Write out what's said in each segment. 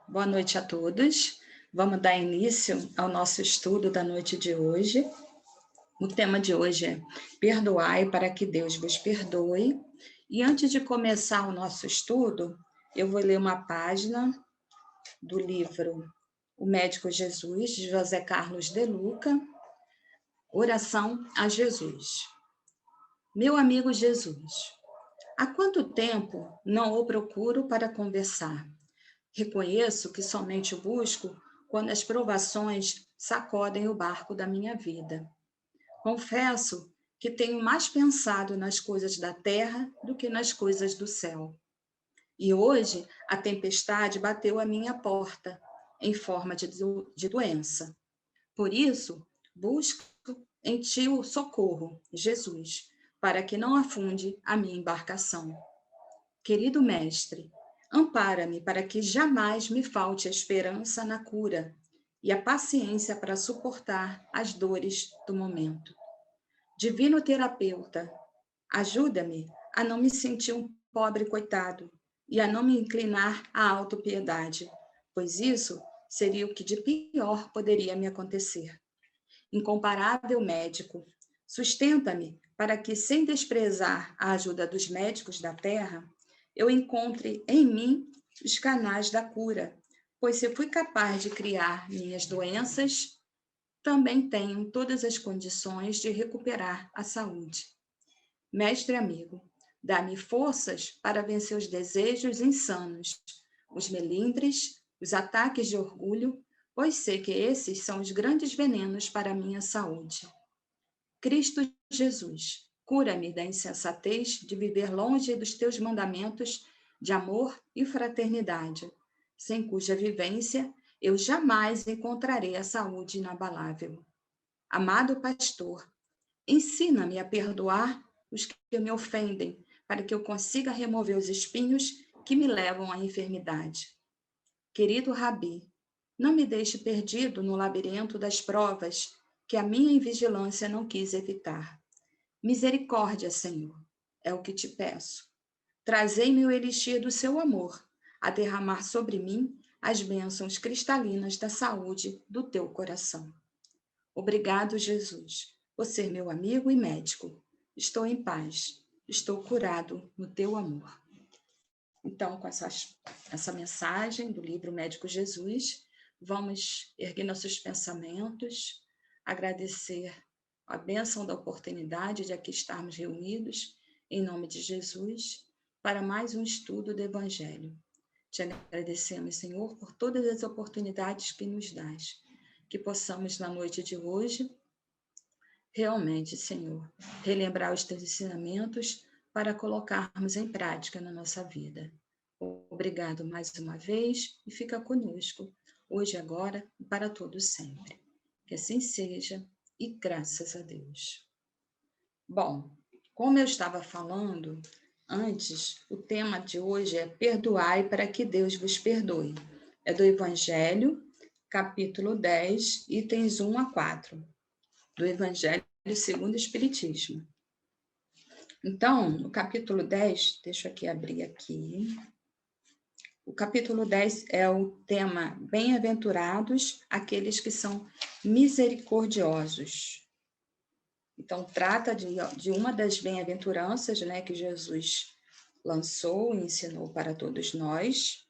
Boa noite a todos. Vamos dar início ao nosso estudo da noite de hoje. O tema de hoje é Perdoai para que Deus vos perdoe. E antes de começar o nosso estudo, eu vou ler uma página do livro O Médico Jesus, de José Carlos de Luca, Oração a Jesus. Meu amigo Jesus, há quanto tempo não o procuro para conversar? Reconheço que somente o busco quando as provações sacodem o barco da minha vida. Confesso que tenho mais pensado nas coisas da terra do que nas coisas do céu. E hoje a tempestade bateu à minha porta, em forma de doença. Por isso, busco em ti o socorro, Jesus, para que não afunde a minha embarcação. Querido mestre, ampara-me para que jamais me falte a esperança na cura e a paciência para suportar as dores do momento. Divino terapeuta, ajuda-me a não me sentir um pobre coitado e a não me inclinar à autopiedade, pois isso seria o que de pior poderia me acontecer. Incomparável médico, sustenta-me para que, sem desprezar a ajuda dos médicos da terra, eu encontre em mim os canais da cura, pois se fui capaz de criar minhas doenças, também tenho todas as condições de recuperar a saúde. Mestre amigo, dá-me forças para vencer os desejos insanos, os melindres, os ataques de orgulho, pois sei que esses são os grandes venenos para a minha saúde. Cristo Jesus, cura-me da insensatez de viver longe dos teus mandamentos de amor e fraternidade, sem cuja vivência eu jamais encontrarei a saúde inabalável. Amado pastor, ensina-me a perdoar os que me ofendem, para que eu consiga remover os espinhos que me levam à enfermidade. Querido Rabi, não me deixe perdido no labirinto das provas que a minha invigilância não quis evitar. Misericórdia, Senhor, é o que te peço. Trazei-me o elixir do seu amor, a derramar sobre mim as bênçãos cristalinas da saúde do teu coração. Obrigado, Jesus, por ser meu amigo e médico. Estou em paz, estou curado no teu amor. Então, com essa mensagem do livro Médico Jesus, vamos erguer nossos pensamentos, agradecer a bênção da oportunidade de aqui estarmos reunidos, em nome de Jesus, para mais um estudo do Evangelho. Te agradecemos, Senhor, por todas as oportunidades que nos dás, que possamos, na noite de hoje, realmente, Senhor, relembrar os teus ensinamentos para colocarmos em prática na nossa vida. Obrigado mais uma vez e fica conosco, hoje, agora e para todos sempre. Que assim seja e graças a Deus. Bom, como eu estava falando antes, o tema de hoje é Perdoai para que Deus vos perdoe. É do Evangelho, capítulo 10, itens 1 a 4, do Evangelho segundo o Espiritismo. Então, no capítulo 10, deixa eu aqui abrir aqui. O capítulo 10 é o tema Bem-aventurados aqueles que são misericordiosos. Então, trata de uma das bem-aventuranças, né, que Jesus lançou e ensinou para todos nós.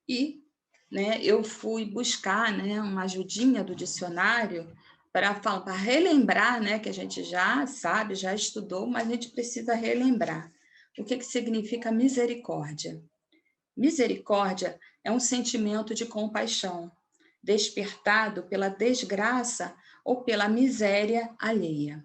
E, né, eu fui buscar, né, uma ajudinha do dicionário para relembrar, né, que a gente já sabe, já estudou, mas a gente precisa relembrar. O que significa misericórdia? Misericórdia é um sentimento de compaixão, despertado pela desgraça ou pela miséria alheia.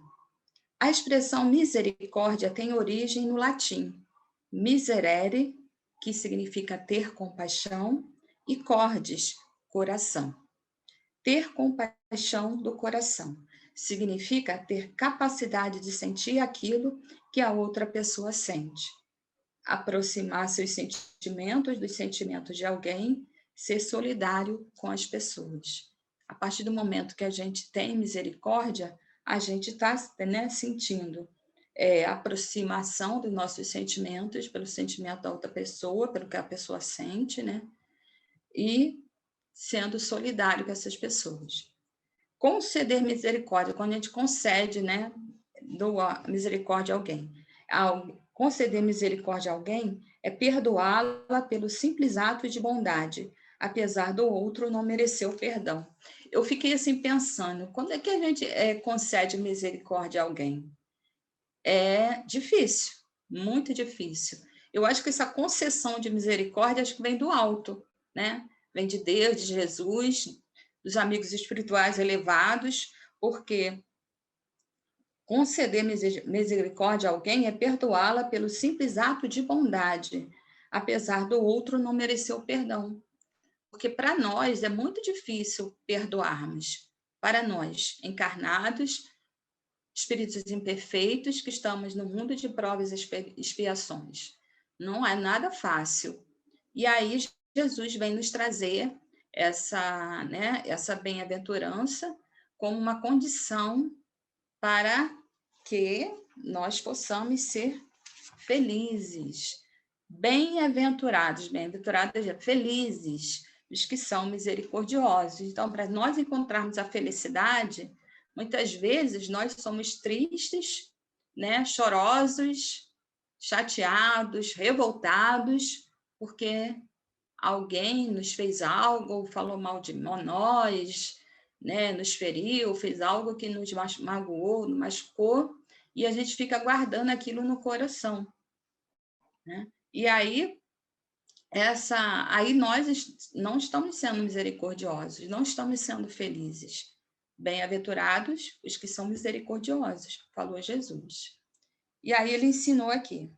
A expressão misericórdia tem origem no latim, miserere, que significa ter compaixão, e cordis, coração. Ter compaixão do coração significa ter capacidade de sentir aquilo que a outra pessoa sente. Aproximar seus sentimentos dos sentimentos de alguém, ser solidário com as pessoas. A partir do momento que a gente tem misericórdia, a gente está, né, sentindo aproximação dos nossos sentimentos pelo sentimento da outra pessoa, pelo que a pessoa sente, né? e sendo solidário com essas pessoas. Conceder misericórdia, quando a gente concede, né, doar misericórdia a alguém. Conceder misericórdia a alguém é perdoá-la pelo simples ato de bondade, apesar do outro não merecer o perdão. Eu fiquei assim pensando, quando é que a gente concede misericórdia a alguém? É difícil, muito difícil. Eu acho que essa concessão de misericórdia acho que vem do alto, né? Vem de Deus, de Jesus, dos amigos espirituais elevados, porque conceder misericórdia a alguém é perdoá-la pelo simples ato de bondade, apesar do outro não merecer o perdão. Porque para nós é muito difícil perdoarmos. Para nós, encarnados, espíritos imperfeitos que estamos no mundo de provas e expiações. Não é nada fácil. E aí Jesus vem nos trazer essa bem-aventurança como uma condição para que nós possamos ser felizes, bem-aventurados, felizes, os que são misericordiosos. Então, para nós encontrarmos a felicidade, muitas vezes nós somos tristes, né, chorosos, chateados, revoltados, porque alguém nos fez algo, falou mal de nós, né, nos feriu, fez algo que nos magoou, nos machucou, e a gente fica guardando aquilo no coração, né? E aí, aí nós não estamos sendo misericordiosos, não estamos sendo felizes. Bem-aventurados os que são misericordiosos, falou Jesus. E aí ele ensinou aqui: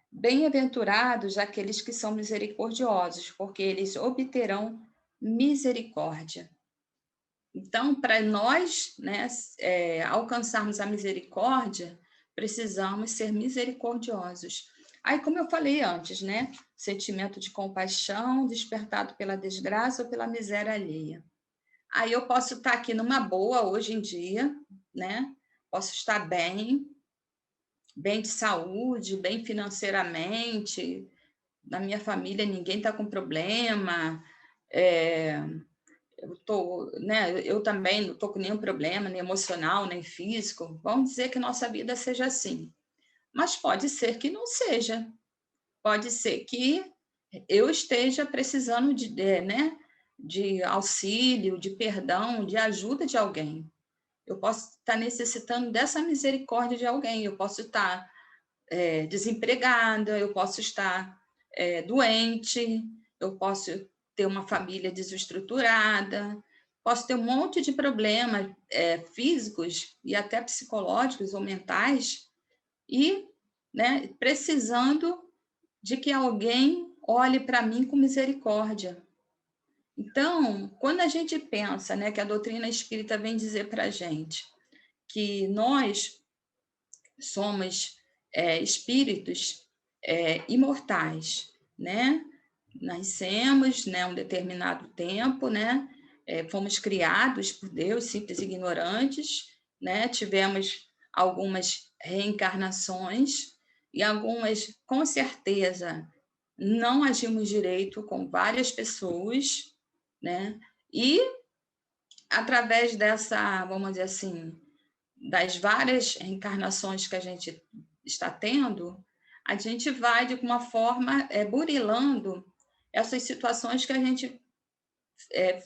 bem-aventurados aqueles que são misericordiosos, porque eles obterão misericórdia. Então, para nós, né, alcançarmos a misericórdia, precisamos ser misericordiosos. Aí, como eu falei antes, né, sentimento de compaixão despertado pela desgraça ou pela miséria alheia. Aí eu posso estar aqui numa boa hoje em dia, né? Posso estar bem de saúde, bem financeiramente, na minha família ninguém está com problema, eu também não estou com nenhum problema, nem emocional, nem físico. Vamos dizer que nossa vida seja assim. Mas pode ser que não seja. Pode ser que eu esteja precisando de auxílio, de perdão, de ajuda de alguém. Eu posso estar necessitando dessa misericórdia de alguém. Eu posso estar desempregada, eu posso estar doente, eu posso ter uma família desestruturada, posso ter um monte de problemas físicos e até psicológicos ou mentais, e, né, precisando de que alguém olhe para mim com misericórdia. Então, quando a gente pensa, né, que a doutrina espírita vem dizer para a gente que nós somos espíritos imortais, né? Nascemos, né, um determinado tempo, né? Fomos criados por Deus, simples e ignorantes, né? Tivemos algumas reencarnações e algumas, com certeza, não agimos direito com várias pessoas, né? E através dessa, vamos dizer assim, das várias reencarnações que a gente está tendo, a gente vai, de alguma forma, burilando essas situações que a gente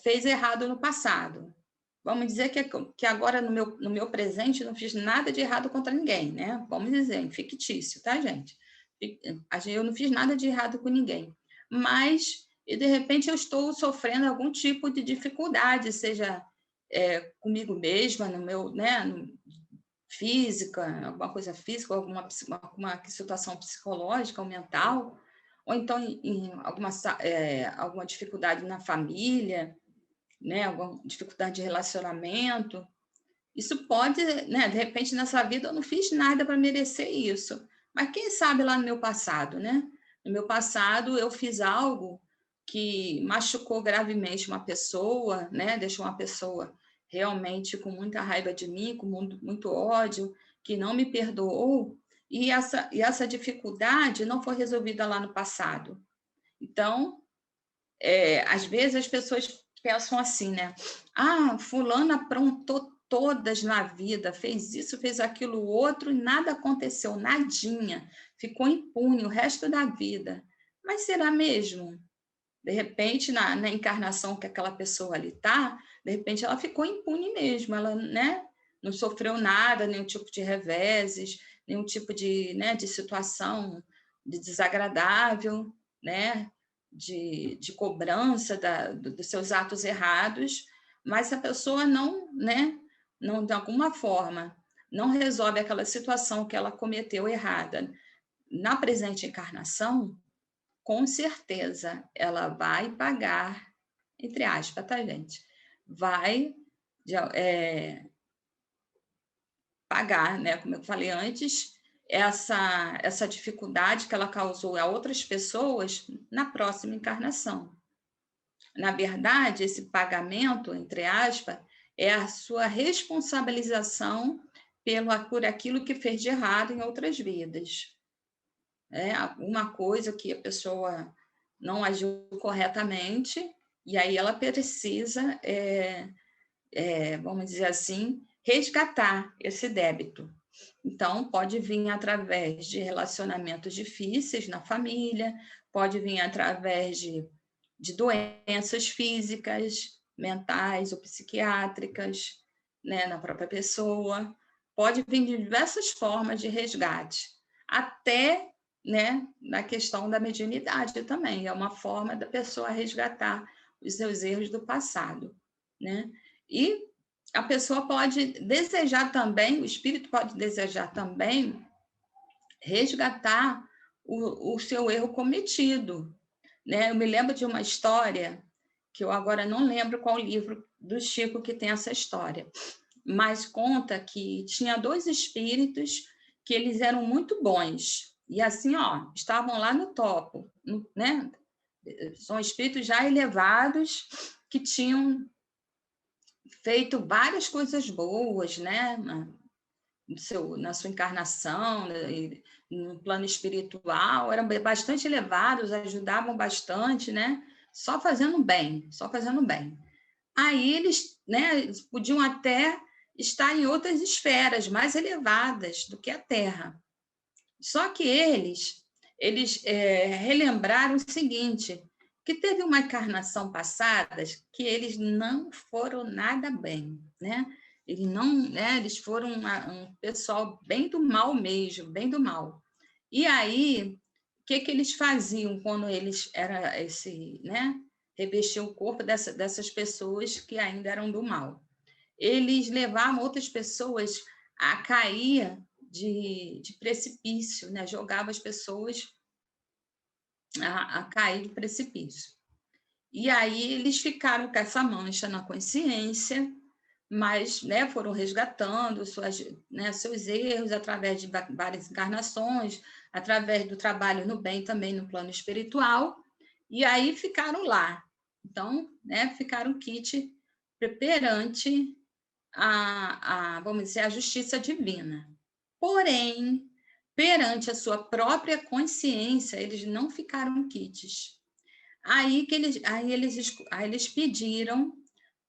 fez errado no passado. Vamos dizer que agora, no meu presente, não fiz nada de errado contra ninguém, né? Vamos dizer, fictício, tá, gente? Eu não fiz nada de errado com ninguém. Mas, de repente, eu estou sofrendo algum tipo de dificuldade, seja comigo mesma, no meu, né, física, alguma coisa física, alguma situação psicológica ou mental, ou então em alguma dificuldade na família, né, alguma dificuldade de relacionamento. Isso pode, né, de repente nessa vida eu não fiz nada para merecer isso, mas quem sabe lá no meu passado, né? No meu passado eu fiz algo que machucou gravemente uma pessoa, né? Deixou uma pessoa realmente com muita raiva de mim, com muito ódio, que não me perdoou, e essa dificuldade não foi resolvida lá no passado. Então, Às vezes as pessoas pensam assim, né? Ah, fulana aprontou todas na vida, fez isso, fez aquilo, outro, e nada aconteceu, nadinha. Ficou impune o resto da vida. Mas será mesmo? De repente, na encarnação que aquela pessoa ali está, de repente ela ficou impune mesmo, ela, né, não sofreu nada, nenhum tipo de reveses, nenhum tipo de, né, de situação de desagradável, né, de cobrança dos seus atos errados, mas se a pessoa não, né, não, de alguma forma, não resolve aquela situação que ela cometeu errada na presente encarnação, com certeza ela vai pagar, entre aspas, tá, gente? Vai pagar, né? Como eu falei antes, essa dificuldade que ela causou a outras pessoas na próxima encarnação. Na verdade, esse pagamento, entre aspas, é a sua responsabilização por aquilo que fez de errado em outras vidas. Uma coisa que a pessoa não agiu corretamente, e aí ela precisa, vamos dizer assim, resgatar esse débito. Então, pode vir através de relacionamentos difíceis na família, pode vir através de doenças físicas, mentais ou psiquiátricas, né, na própria pessoa, pode vir de diversas formas de resgate, até, né, na questão da mediunidade também, é uma forma da pessoa resgatar os seus erros do passado, né? E a pessoa pode desejar também, o espírito pode desejar também resgatar o seu erro cometido, né? Eu me lembro de uma história, que eu agora não lembro qual livro do Chico que tem essa história, mas conta que tinha 2 espíritos que eles eram muito bons, e assim, ó, estavam lá no topo, né? São espíritos já elevados que tinham feito várias coisas boas, né? Na sua encarnação, né? No plano espiritual, eram bastante elevados, ajudavam bastante, né? Só fazendo bem, só fazendo bem. Aí eles, né, podiam até estar em outras esferas mais elevadas do que a Terra. Só que eles relembraram o seguinte, que teve uma encarnação passada que eles não foram nada bem, né? Eles não, né? Eles foram um pessoal bem do mal mesmo, bem do mal. E aí, o que eles faziam quando eles era esse, né? Revestiam o corpo dessas pessoas que ainda eram do mal. Eles levavam outras pessoas a cair de precipício, né? Jogava as pessoas a cair de precipício. E aí eles ficaram com essa mancha na consciência, mas, né, foram resgatando seus erros através de várias encarnações, através do trabalho no bem também no plano espiritual, e aí ficaram lá. Então, né, ficaram kit perante vamos dizer, a justiça divina. Porém, perante a sua própria consciência, eles não ficaram quites. Aí eles pediram,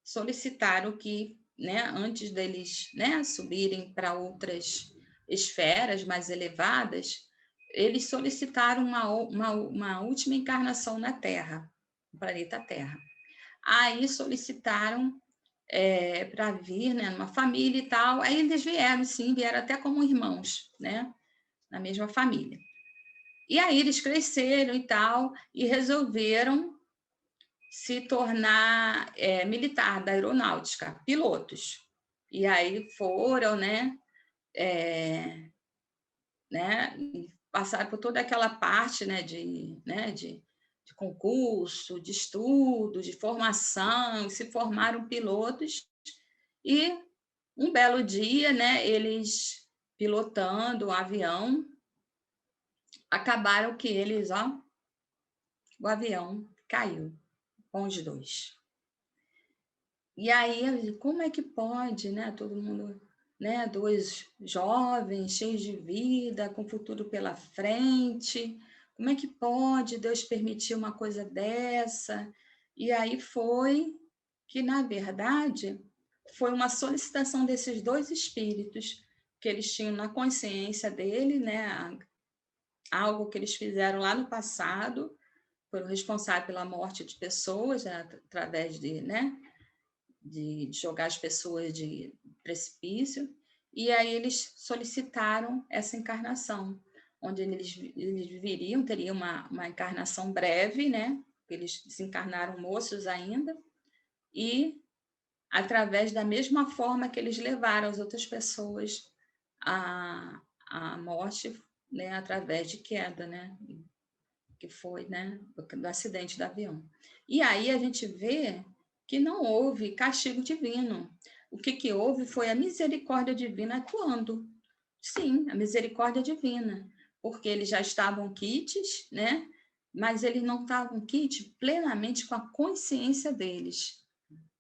solicitaram que, né, antes deles, né, subirem para outras esferas mais elevadas, eles solicitaram uma última encarnação na Terra, no planeta Terra. Aí solicitaram para vir, né, numa família e tal. Aí eles vieram, sim, vieram até como irmãos, né, na mesma família. E aí eles cresceram e tal, e resolveram se tornar militar da aeronáutica, pilotos. E aí foram, e passaram por toda aquela parte, de concurso, de estudo, de formação, se formaram pilotos e um belo dia, né, eles pilotando o avião, acabaram que o avião caiu com os 2. E aí, como é que pode, né, todo mundo, né, 2 jovens, cheios de vida, com futuro pela frente, como é que pode Deus permitir uma coisa dessa? E aí foi que, na verdade, foi uma solicitação desses dois espíritos, que eles tinham na consciência dele, né, algo que eles fizeram lá no passado, foram responsáveis pela morte de pessoas, né, através de, né, de jogar as pessoas de precipício, e aí eles solicitaram essa encarnação, onde eles viveriam, teriam uma encarnação breve, né? Eles desencarnaram moços ainda, e através da mesma forma que eles levaram as outras pessoas à morte, né? Através de queda, né? Que foi, né? Do acidente do avião. E aí a gente vê que não houve castigo divino. O que houve foi a misericórdia divina atuando. Sim, a misericórdia divina, porque eles já estavam quites, né? Mas eles não estavam quites plenamente com a consciência deles,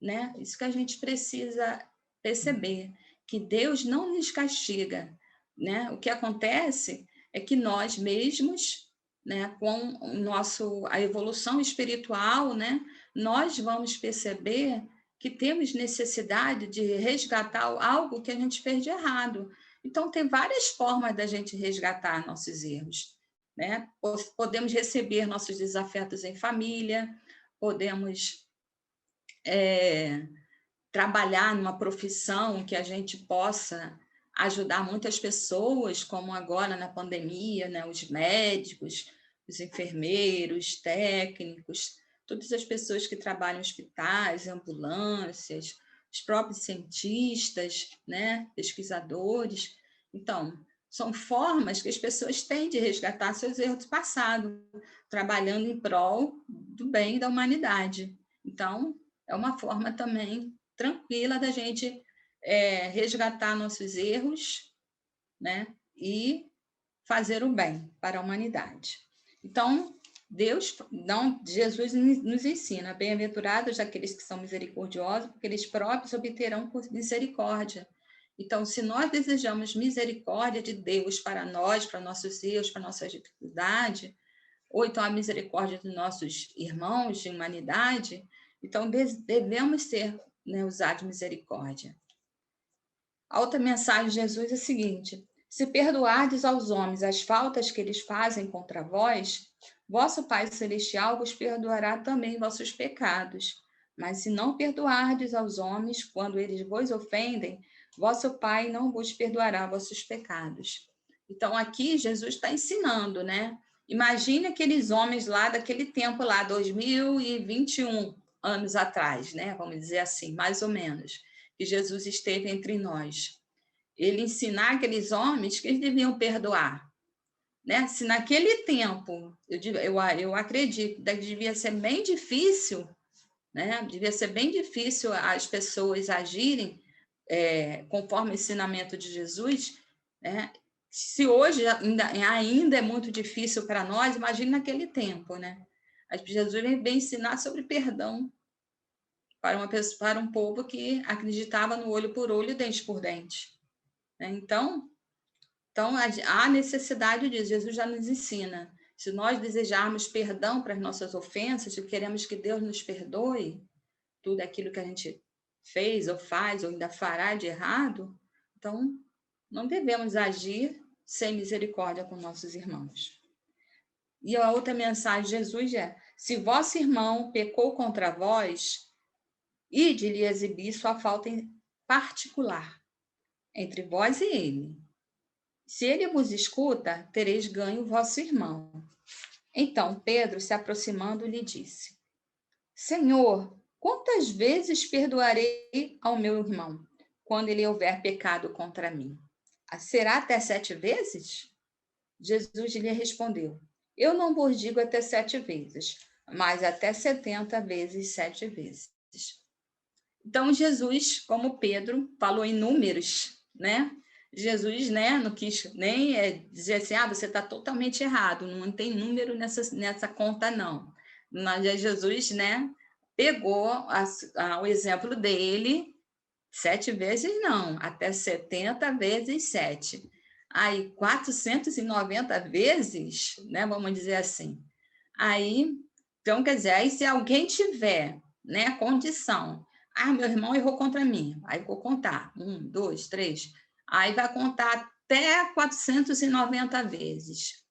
né? Isso que a gente precisa perceber, que Deus não nos castiga, né? O que acontece é que nós mesmos, né, com a evolução espiritual, né, nós vamos perceber que temos necessidade de resgatar algo que a gente fez de errado. Então, tem várias formas da gente resgatar nossos erros, né? Podemos receber nossos desafetos em família, podemos trabalhar numa profissão que a gente possa ajudar muitas pessoas, como agora na pandemia, né? Os médicos, os enfermeiros, técnicos, todas as pessoas que trabalham em hospitais, ambulâncias, os próprios cientistas, né? Pesquisadores. Então, são formas que as pessoas têm de resgatar seus erros do passado, trabalhando em prol do bem da humanidade. Então, é uma forma também tranquila da gente resgatar nossos erros, né? E fazer o bem para a humanidade. Então, Jesus nos ensina, bem-aventurados aqueles que são misericordiosos, porque eles próprios obterão misericórdia. Então, se nós desejamos misericórdia de Deus para nós, para nossos erros, para nossa dificuldade, ou então a misericórdia dos nossos irmãos de humanidade, então devemos ser, né, usar de misericórdia. A outra mensagem de Jesus é a seguinte: se perdoardes aos homens as faltas que eles fazem contra vós, vosso Pai Celestial vos perdoará também vossos pecados. Mas se não perdoardes aos homens quando eles vos ofendem, vosso Pai não vos perdoará vossos pecados. Então, aqui Jesus está ensinando, né? Imagine aqueles homens lá daquele tempo lá, 2021 anos atrás, né? Vamos dizer assim, mais ou menos, que Jesus esteve entre nós. Ele ensinar aqueles homens que eles deviam perdoar, né? Se naquele tempo, eu acredito, devia ser bem difícil, né? Devia ser bem difícil as pessoas agirem conforme o ensinamento de Jesus, né? Se hoje ainda é muito difícil para nós, imagine naquele tempo, né? Jesus vem ensinar sobre perdão para um povo que acreditava no olho por olho, dente por dente, né? Então, há necessidade disso. Jesus já nos ensina. Se nós desejarmos perdão para as nossas ofensas, se queremos que Deus nos perdoe tudo aquilo que a gente fez ou faz ou ainda fará de errado, então não devemos agir sem misericórdia com nossos irmãos. E a outra mensagem de Jesus é: se vosso irmão pecou contra vós, ide lhe exibir sua falta em particular, entre vós e ele. Se ele vos escuta, tereis ganho vosso irmão. Então Pedro, se aproximando, lhe disse: Senhor, quantas vezes perdoarei ao meu irmão, quando ele houver pecado contra mim? Será até 7 vezes? Jesus lhe respondeu: Eu não vos digo até 7 vezes, mas até 70 vezes 7 vezes. Então, Jesus, como Pedro, falou em números, né? Jesus, né, não quis nem dizer assim, você está totalmente errado, não tem número nessa conta, não. Mas Jesus, né, pegou o exemplo dele, 7 vezes não, até 70 vezes 7. aí 490 vezes, né, vamos dizer assim. Aí, então, quer dizer, aí se alguém tiver, né, condição, meu irmão errou contra mim, aí vou contar, 1, 2, 3, aí vai contar até 490 vezes.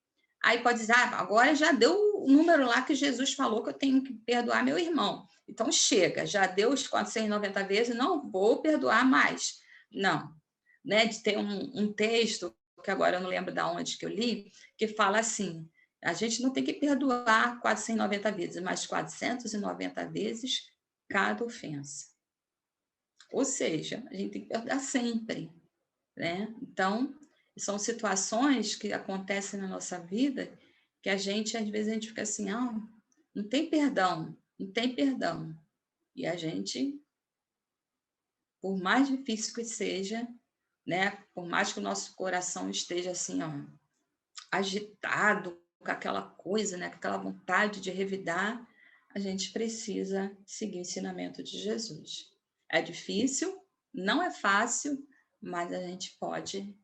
Aí pode dizer, agora já deu o número lá que Jesus falou que eu tenho que perdoar meu irmão. Então, chega, já deu os 490 vezes, não vou perdoar mais. Não. Né? De ter um texto, que agora eu não lembro de onde que eu li, que fala assim, a gente não tem que perdoar 490 vezes, mas 490 vezes cada ofensa. Ou seja, a gente tem que perdoar sempre. Né? Então, são situações que acontecem na nossa vida que às vezes a gente fica assim, não tem perdão, não tem perdão. E a gente, por mais difícil que seja, né, por mais que o nosso coração esteja assim, agitado, com aquela coisa, né, com aquela vontade de revidar, a gente precisa seguir o ensinamento de Jesus. É difícil, não é fácil, mas a gente pode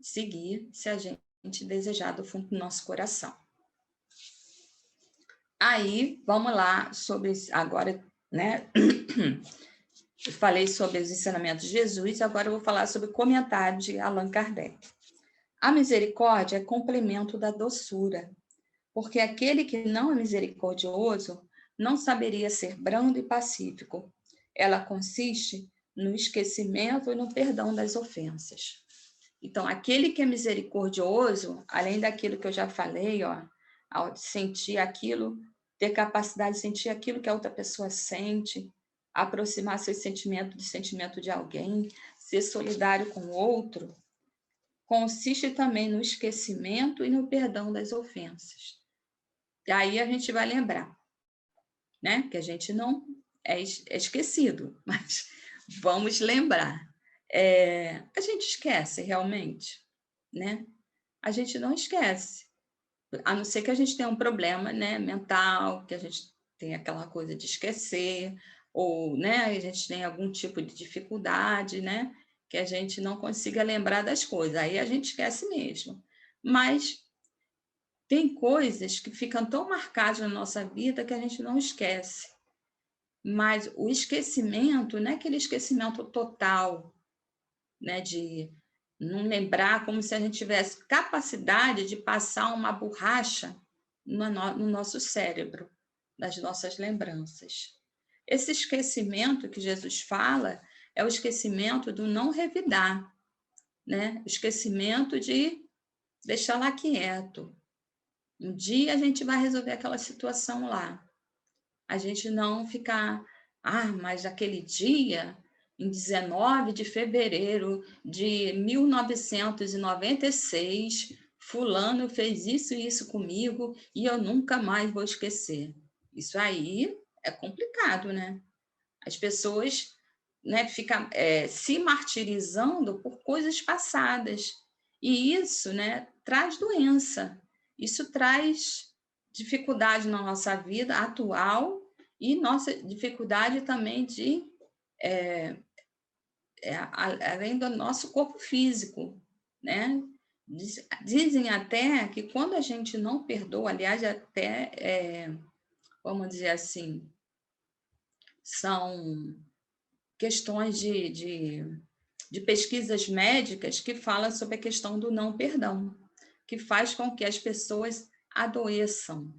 seguir se a gente desejar do fundo do nosso coração. Aí, vamos lá sobre agora, né? Eu falei sobre os ensinamentos de Jesus, agora eu vou falar sobre o comentário de Allan Kardec. A misericórdia é complemento da doçura, porque aquele que não é misericordioso não saberia ser brando e pacífico. Ela consiste no esquecimento e no perdão das ofensas. Então, aquele que é misericordioso, além daquilo que eu já falei, ao sentir aquilo, ter capacidade de sentir aquilo que a outra pessoa sente, aproximar seu sentimento do sentimento de alguém, ser solidário com o outro, consiste também no esquecimento e no perdão das ofensas. E aí a gente vai lembrar, né? Que a gente não é esquecido, mas vamos lembrar. A gente esquece realmente, né? A gente não esquece, a não ser que a gente tenha um problema, né, mental, que a gente tem aquela coisa de esquecer, ou, né, a gente tem algum tipo de dificuldade, né, que a gente não consiga lembrar das coisas, aí a gente esquece mesmo. Mas tem coisas que ficam tão marcadas na nossa vida que a gente não esquece. Mas o esquecimento não é aquele esquecimento total, né, de não lembrar, como se a gente tivesse capacidade de passar uma borracha no nosso cérebro, nas nossas lembranças. Esse esquecimento que Jesus fala é o esquecimento do não revidar, né? O esquecimento de deixar lá quieto. Um dia a gente vai resolver aquela situação lá. A gente não ficar, mas aquele dia, em 19 de fevereiro de 1996, fulano fez isso e isso comigo e eu nunca mais vou esquecer. Isso aí é complicado, né? As pessoas, né, ficam se martirizando por coisas passadas. E isso, né, traz doença. Isso traz dificuldade na nossa vida atual e nossa dificuldade também além do nosso corpo físico, né? Dizem até que quando a gente não perdoa, aliás, vamos dizer assim, são questões de pesquisas médicas que falam sobre a questão do não perdão, que faz com que as pessoas adoeçam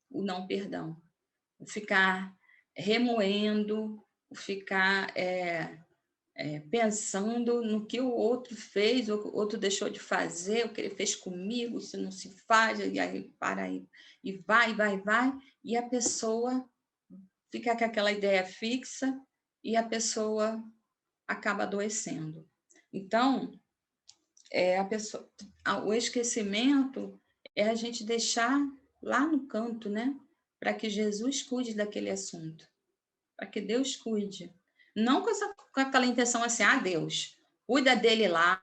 o não perdão, o ficar remoendo, o ficar pensando no que o outro fez, o outro deixou de fazer, o que ele fez comigo, se não se faz, e aí para aí, e vai, e a pessoa fica com aquela ideia fixa e a pessoa acaba adoecendo. Então, o esquecimento é a gente deixar lá no canto, né? Para que Jesus cuide daquele assunto, para que Deus cuide. Não com aquela intenção assim, Deus, cuida dele lá,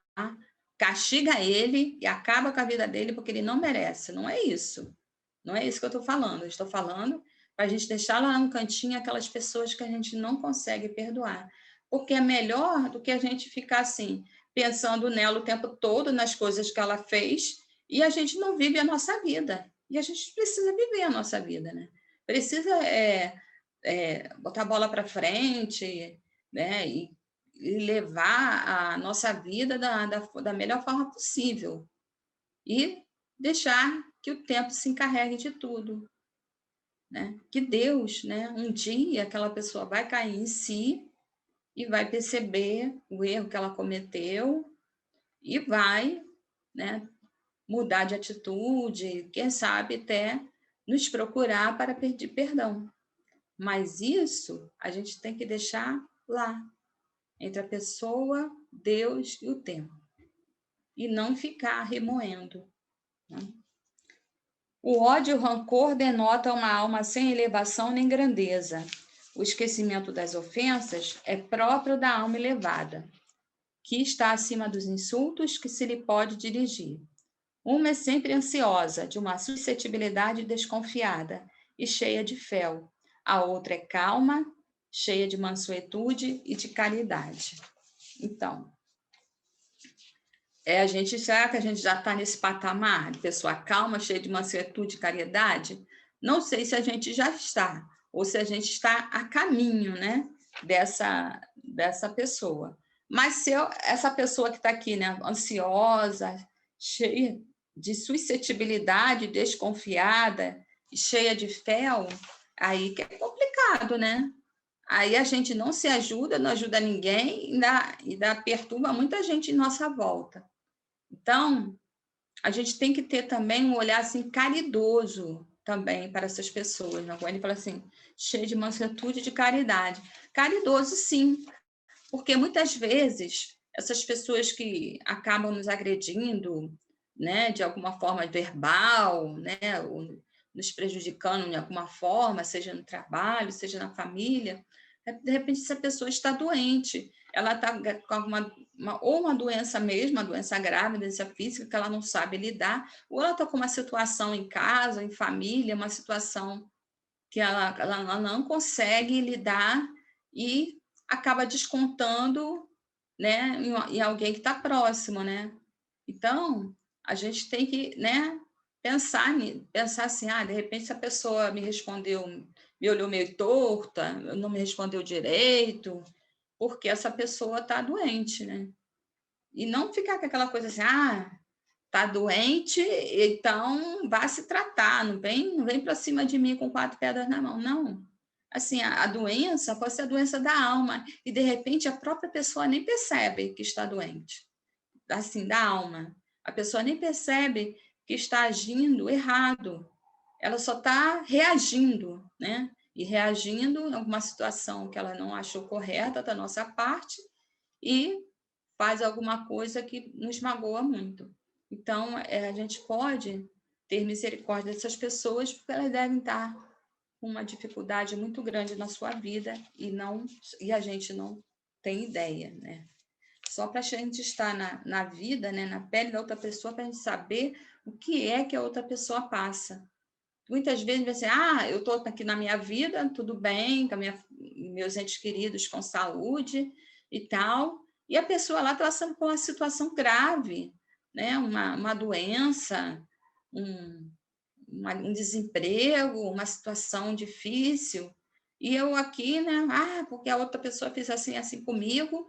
castiga ele e acaba com a vida dele porque ele não merece. Não é isso. Não é isso que eu estou falando. Eu estou falando para a gente deixar lá no cantinho aquelas pessoas que a gente não consegue perdoar. Porque é melhor do que a gente ficar assim, pensando nela o tempo todo, nas coisas que ela fez, e a gente não vive a nossa vida. E a gente precisa viver a nossa vida, né? Precisa botar a bola para frente, né? E levar a nossa vida da melhor forma possível. E deixar que o tempo se encarregue de tudo. Né? Que Deus, né? Um dia aquela pessoa vai cair em si e vai perceber o erro que ela cometeu e vai, né, mudar de atitude, quem sabe até nos procurar para pedir perdão. Mas isso a gente tem que deixar lá, entre a pessoa, Deus e o tempo. E não ficar remoendo. Né? O ódio e o rancor denotam uma alma sem elevação nem grandeza. O esquecimento das ofensas é próprio da alma elevada, que está acima dos insultos que se lhe pode dirigir. Uma é sempre ansiosa, de uma suscetibilidade desconfiada e cheia de fel. A outra é calma, cheia de mansuetude e de caridade. Então, será que a gente já está nesse patamar de pessoa calma, cheia de mansuetude e caridade? Não sei se a gente já está, ou se a gente está a caminho, né, dessa pessoa. Mas se essa pessoa que está aqui, né, ansiosa, cheia de suscetibilidade, desconfiada, cheia de fel, aí que é complicado, né? Aí a gente não se ajuda, não ajuda ninguém e ainda perturba muita gente em nossa volta. Então, a gente tem que ter também um olhar assim caridoso também para essas pessoas, né? Quando ele fala assim, cheio de mansuetude e de caridade. Caridoso, sim, porque muitas vezes essas pessoas que acabam nos agredindo, né, de alguma forma verbal, né, ou nos prejudicando de alguma forma, seja no trabalho, seja na família, de repente essa pessoa está doente, ela está com ou uma doença mesmo, uma doença grave, uma doença física que ela não sabe lidar, ou ela está com uma situação em casa, em família, uma situação que ela não consegue lidar e acaba descontando, né, em alguém que está próximo, né? Então, a gente tem que, né, pensar assim, de repente essa pessoa me respondeu, me olhou meio torta, não me respondeu direito, porque essa pessoa está doente, né? E não ficar com aquela coisa assim, tá doente, então vá se tratar, não vem para cima de mim com 4 pedras na mão, não. Assim, a doença pode ser a doença da alma, e de repente a própria pessoa nem percebe que está doente, assim, da alma. A pessoa nem percebe que está agindo errado, ela só está reagindo, né? E reagindo a alguma situação que ela não achou correta da nossa parte e faz alguma coisa que nos magoa muito. Então, a gente pode ter misericórdia dessas pessoas, porque elas devem estar com uma dificuldade muito grande na sua vida e a gente não tem ideia, né? Só para a gente estar na vida, né, na pele da outra pessoa, para a gente saber o que é que a outra pessoa passa. Muitas vezes vai ser, eu estou aqui na minha vida, tudo bem, com meus entes queridos com saúde e tal, e a pessoa lá está passando por uma situação grave, né? Uma doença, um desemprego, uma situação difícil, e eu aqui, né? Porque a outra pessoa fez assim, assim comigo,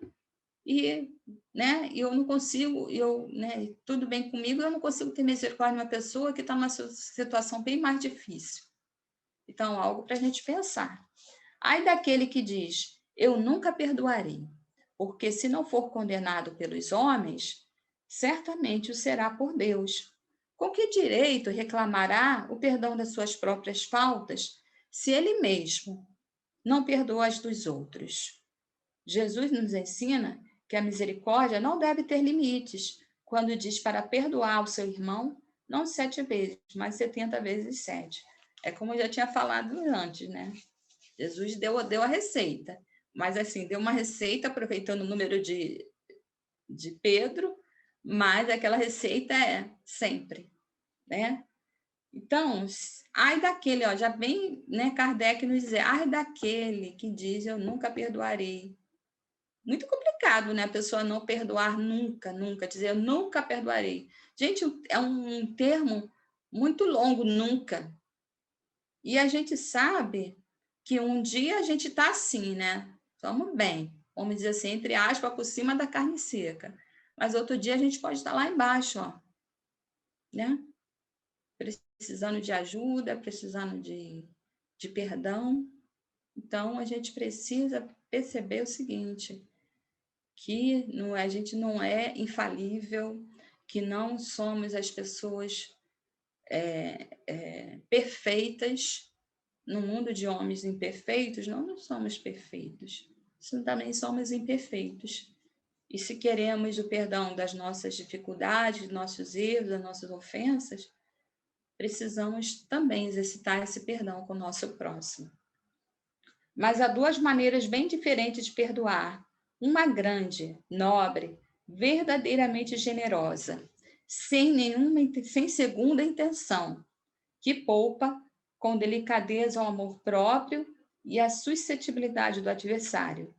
e, né, eu não consigo, né, tudo bem comigo, eu não consigo ter misericórdia de uma pessoa que está numa situação bem mais difícil. Então, algo para a gente pensar. Ai daquele que diz, eu nunca perdoarei, porque se não for condenado pelos homens, certamente o será por Deus. Com que direito reclamará o perdão das suas próprias faltas, se ele mesmo não perdoa as dos outros? Jesus nos ensina que a misericórdia não deve ter limites, quando diz para perdoar o seu irmão, não 7 vezes, mas 70 vezes 7. É como eu já tinha falado antes, né? Jesus deu a receita, mas assim, deu uma receita aproveitando o número de Pedro, mas aquela receita é sempre, né? Então, ai daquele, já vem, né, Kardec nos dizer, ai daquele que diz eu nunca perdoarei, muito complicado, né? A pessoa não perdoar nunca, nunca, dizer eu nunca perdoarei. Gente, é um termo muito longo, nunca. E a gente sabe que um dia a gente está assim, né? Estamos bem, vamos dizer assim, entre aspas, por cima da carne seca. Mas outro dia a gente pode estar lá embaixo, ó, né? Precisando de ajuda, precisando de perdão. Então, a gente precisa perceber o seguinte, que não a gente não é infalível, que não somos as pessoas perfeitas, no mundo de homens imperfeitos, não somos perfeitos, também somos imperfeitos. E se queremos o perdão das nossas dificuldades, dos nossos erros, das nossas ofensas, precisamos também exercitar esse perdão com o nosso próximo. Mas há duas maneiras bem diferentes de perdoar. Uma grande, nobre, verdadeiramente generosa, sem segunda intenção, que poupa com delicadeza o amor próprio e a suscetibilidade do adversário.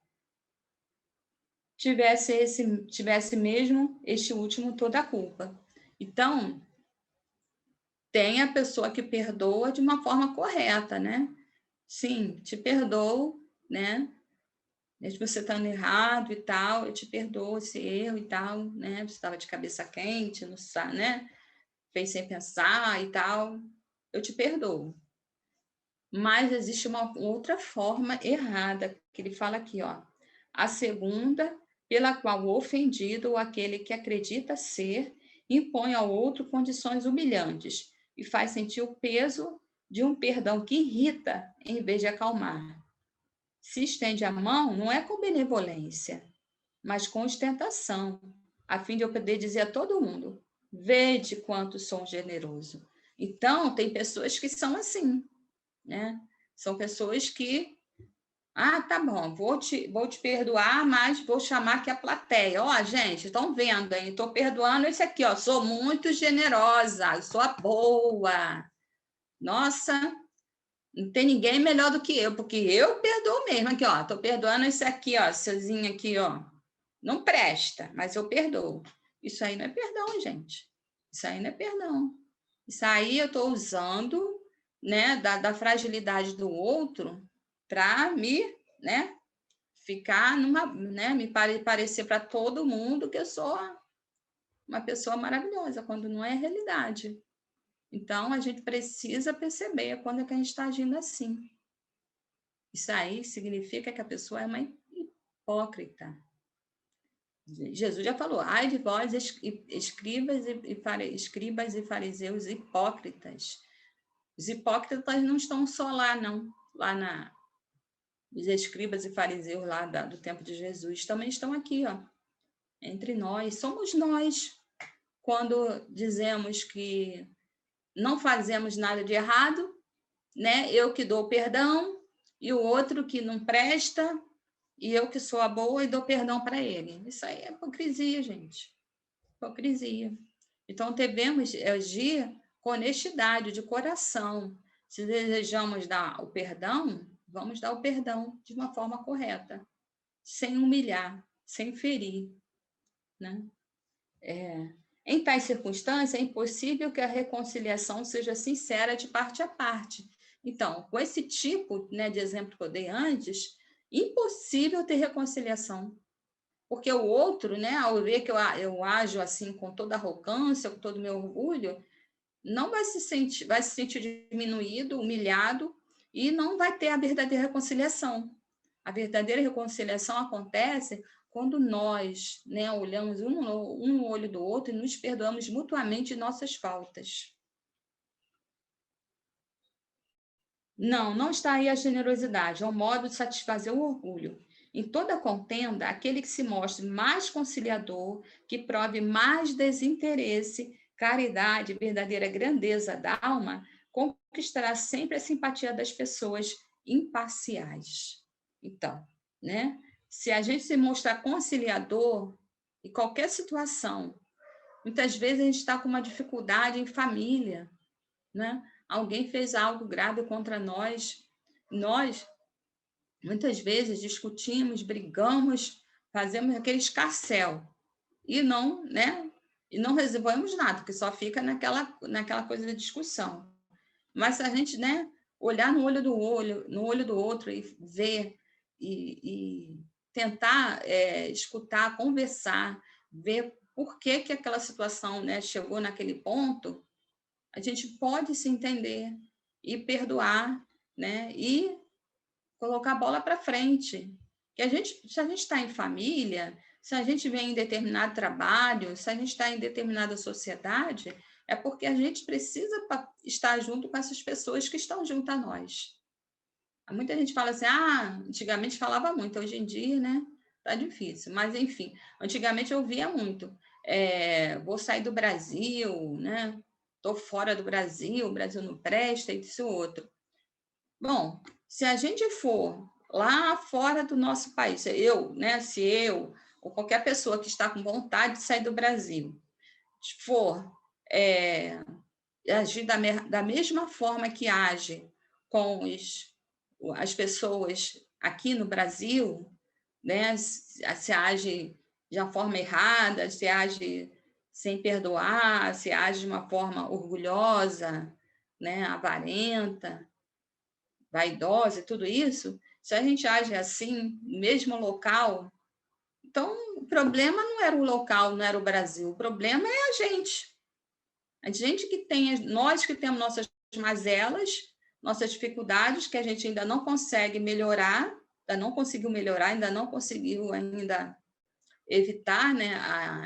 Tivesse mesmo este último toda a culpa. Então, tem a pessoa que perdoa de uma forma correta, né? Sim, te perdoo, né? Mesmo você estando errado e tal, eu te perdoo esse erro e tal, né? Você estava de cabeça quente, não sabe, né? Fez sem pensar e tal, eu te perdoo. Mas existe uma outra forma errada, que ele fala aqui, ó. A segunda, pela qual o ofendido ou aquele que acredita ser, impõe ao outro condições humilhantes e faz sentir o peso de um perdão que irrita em vez de acalmar. Se estende a mão, não é com benevolência, mas com ostentação, a fim de eu poder dizer a todo mundo: vede quanto sou generoso. Então, tem pessoas que são assim, né? São pessoas que, tá bom, vou te perdoar, mas vou chamar aqui a plateia. Ó, gente, estão vendo, hein? Estou perdoando esse aqui, ó. Sou muito generosa, sou a boa. Nossa, não tem ninguém melhor do que eu, porque eu perdoo mesmo. Aqui, ó, estou perdoando esse aqui, ó, seuzinho aqui, ó. Não presta, mas eu perdoo. Isso aí não é perdão, gente. Isso aí não é perdão. Isso aí eu estou usando, né, da fragilidade do outro para me, né, ficar numa, né, parecer para todo mundo que eu sou uma pessoa maravilhosa, quando não é a realidade. Então, a gente precisa perceber quando é que a gente está agindo assim. Isso aí significa que a pessoa é uma hipócrita. Jesus já falou, ai de vós, escribas e fariseus hipócritas. Os hipócritas não estão só lá, não. Lá os escribas e fariseus lá do tempo de Jesus também estão aqui, ó, entre nós. Somos nós, quando dizemos que não fazemos nada de errado, né? Eu que dou perdão e o outro que não presta, e eu que sou a boa e dou perdão para ele. Isso aí é hipocrisia, gente. Hipocrisia. Então, devemos agir com honestidade, de coração. Se desejamos dar o perdão, vamos dar o perdão de uma forma correta, sem humilhar, sem ferir, né? Em tais circunstâncias, é impossível que a reconciliação seja sincera de parte a parte. Então, com esse tipo, né, de exemplo que eu dei antes, impossível ter reconciliação. Porque o outro, né, ao ver que eu ajo assim com toda arrogância, com todo o meu orgulho, não vai se sentir diminuído, humilhado, e não vai ter a verdadeira reconciliação. A verdadeira reconciliação acontece quando nós, né, olhamos um no olho do outro e nos perdoamos mutuamente de nossas faltas. Não está aí a generosidade, é um modo de satisfazer o orgulho. Em toda contenda, aquele que se mostre mais conciliador, que prove mais desinteresse, caridade, verdadeira grandeza da alma, conquistará sempre a simpatia das pessoas imparciais. Então, né? Se a gente se mostrar conciliador em qualquer situação, muitas vezes a gente está com uma dificuldade em família, né? Alguém fez algo grave contra nós, nós muitas vezes discutimos, brigamos, fazemos aquele escarcéu e não, né? E não resolvemos nada, porque só fica naquela coisa da discussão. Mas se a gente, né, olhar no olho do outro e ver e tentar escutar, conversar, ver por que aquela situação, né, chegou naquele ponto, a gente pode se entender e perdoar, né, e colocar a bola para frente. Que se a gente está em família, se a gente vem em determinado trabalho, se a gente está em determinada sociedade, é porque a gente precisa estar junto com essas pessoas que estão junto a nós. Muita gente fala assim, antigamente falava muito, hoje em dia, né, tá difícil. Mas, enfim, antigamente eu via muito. Vou sair do Brasil, né, estou fora do Brasil, o Brasil não presta, isso e outro. Bom, se a gente for lá fora do nosso país, se eu ou qualquer pessoa que está com vontade de sair do Brasil for agir da mesma forma que age com as pessoas aqui no Brasil, né? Se age de uma forma errada, se age sem perdoar, se age de uma forma orgulhosa, né? Avarenta, vaidosa, tudo isso, se a gente age assim, no mesmo local, então o problema não era o local, não era o Brasil, o problema é a gente. A gente que tem, nós que temos nossas mazelas, nossas dificuldades, que a gente ainda não consegue melhorar, ainda não conseguiu melhorar, ainda não conseguiu ainda evitar, né,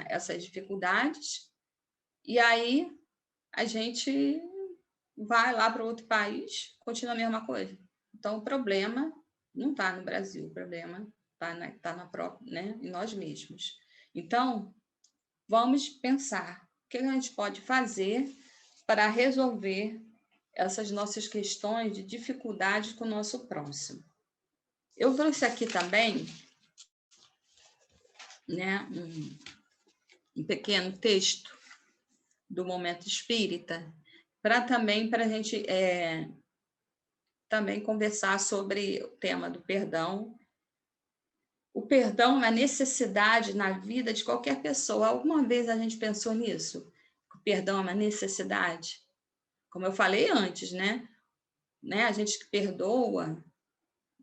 essas dificuldades, e aí a gente vai lá para outro país, continua a mesma coisa. Então, o problema não está no Brasil, o problema está né, em nós mesmos. Então, vamos pensar o que a gente pode fazer para resolver essas nossas questões de dificuldade com o nosso próximo. Eu trouxe aqui também, né, um pequeno texto do Momento Espírita, para a gente também conversar sobre o tema do perdão. O perdão é uma necessidade na vida de qualquer pessoa. Alguma vez a gente pensou nisso? O perdão é uma necessidade? Como eu falei antes, né? A gente que perdoa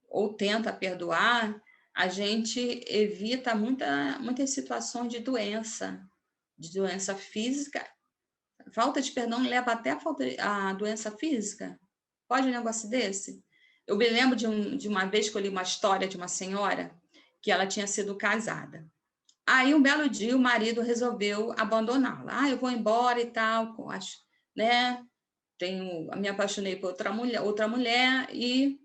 ou tenta perdoar, a gente evita muitas situações de doença física. Falta de perdão leva até a doença física. Pode um negócio desse? Eu me lembro de uma vez que eu li uma história de uma senhora que ela tinha sido casada. Aí, um belo dia, o marido resolveu abandoná-la. Eu vou embora e tal, acho, né? Me apaixonei por outra mulher e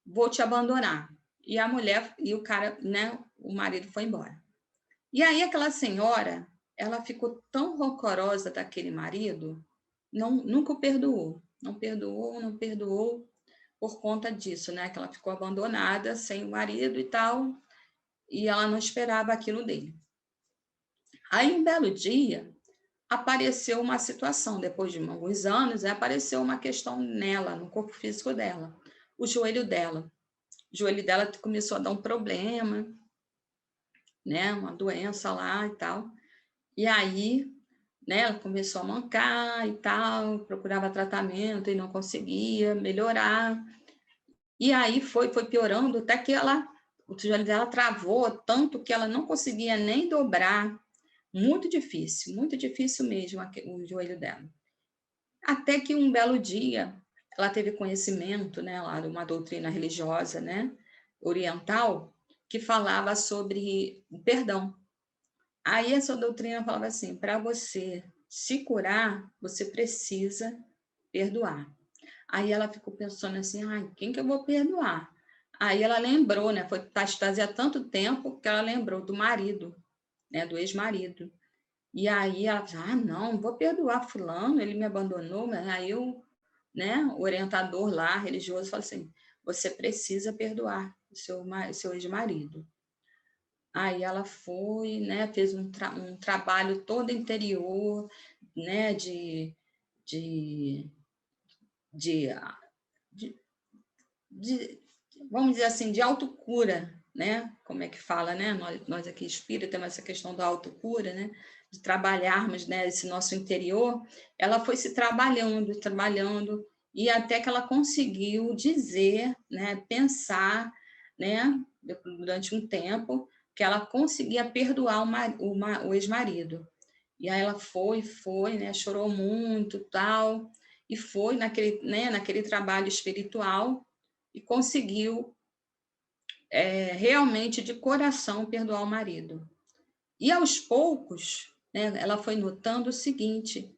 vou te abandonar. E a mulher e o cara, né? O marido foi embora. E aí, aquela senhora, ela ficou tão rancorosa daquele marido, nunca o perdoou. Não perdoou por conta disso, né? Que ela ficou abandonada, sem o marido e tal, e ela não esperava aquilo dele. Aí, um belo dia, apareceu uma situação, depois de alguns anos, apareceu uma questão nela, no corpo físico dela, o joelho dela. O joelho dela começou a dar um problema, né? Uma doença lá e tal. E aí, né, ela começou a mancar e tal, procurava tratamento e não conseguia melhorar. E aí foi piorando até que o joelho dela travou tanto que ela não conseguia nem dobrar. Muito difícil mesmo o joelho dela. Até que um belo dia ela teve conhecimento, né, lá de uma doutrina religiosa, né, oriental, que falava sobre o perdão. Aí essa doutrina falava assim, para você se curar, você precisa perdoar. Aí ela ficou pensando assim, quem que eu vou perdoar? Aí ela lembrou, né, fazia tanto tempo que ela lembrou do marido, né, do ex-marido. E aí ela falou, não vou perdoar fulano, ele me abandonou, mas aí né, o orientador lá, religioso, falou assim, você precisa perdoar o seu ex-marido. Aí ela foi, né, fez um trabalho todo interior, né, de, vamos dizer assim, de autocura, né? Como é que fala, né? Nós aqui espírita temos essa questão da autocura, né? De trabalharmos, né, esse nosso interior, ela foi se trabalhando, trabalhando, e até que ela conseguiu dizer, né, pensar, né, durante um tempo, que ela conseguia perdoar o ex-marido. E aí ela foi, né, chorou muito, tal, e foi naquele, né, naquele trabalho espiritual e conseguiu realmente de coração perdoar o marido. E aos poucos, né, ela foi notando o seguinte,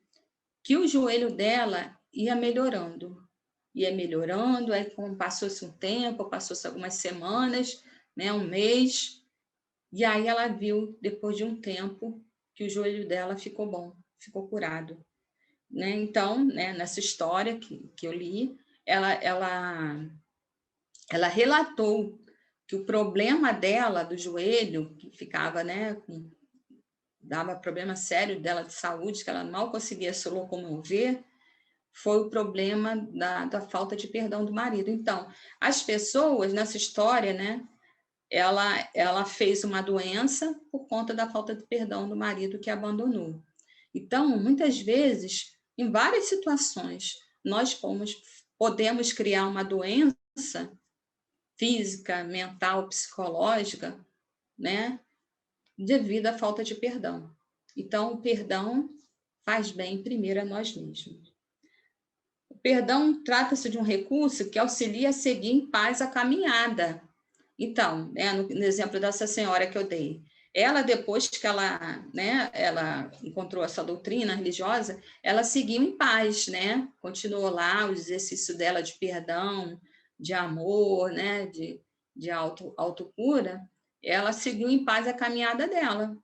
que o joelho dela ia melhorando, aí passou-se um tempo, passou-se algumas semanas, né, um mês, e aí ela viu, depois de um tempo, que o joelho dela ficou bom, ficou curado. Né? Então, né, nessa história que eu li, ela relatou que o problema dela do joelho, que ficava, né, dava problema sério dela de saúde, que ela mal conseguia se locomover, foi o problema da falta de perdão do marido. Então, as pessoas nessa história, né, ela fez uma doença por conta da falta de perdão do marido que a abandonou. Então, muitas vezes, em várias situações, nós podemos criar uma doença física, mental, psicológica, né, devido à falta de perdão. Então, o perdão faz bem primeiro a nós mesmos. O perdão trata-se de um recurso que auxilia a seguir em paz a caminhada. Então, né, no exemplo dessa senhora que eu dei, ela, depois que ela, né, ela encontrou essa doutrina religiosa, ela seguiu em paz, né? Continuou lá o exercício dela de perdão, de amor, né, de autocura, ela seguiu em paz a caminhada dela,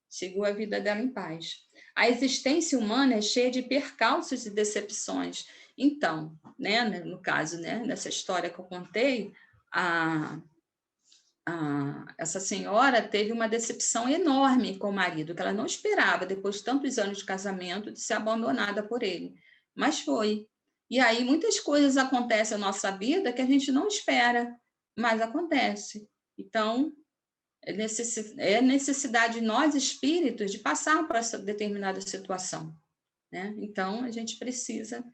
seguiu a vida dela em paz. A existência humana é cheia de percalços e decepções. Então, né, no caso, né, nessa história que eu contei, essa senhora teve uma decepção enorme com o marido, que ela não esperava, depois de tantos anos de casamento, de ser abandonada por ele. Mas foi. E aí muitas coisas acontecem na nossa vida que a gente não espera, mas acontece. Então, é necessidade de nós, espíritos, de passar por essa determinada situação. Né? Então, a gente precisa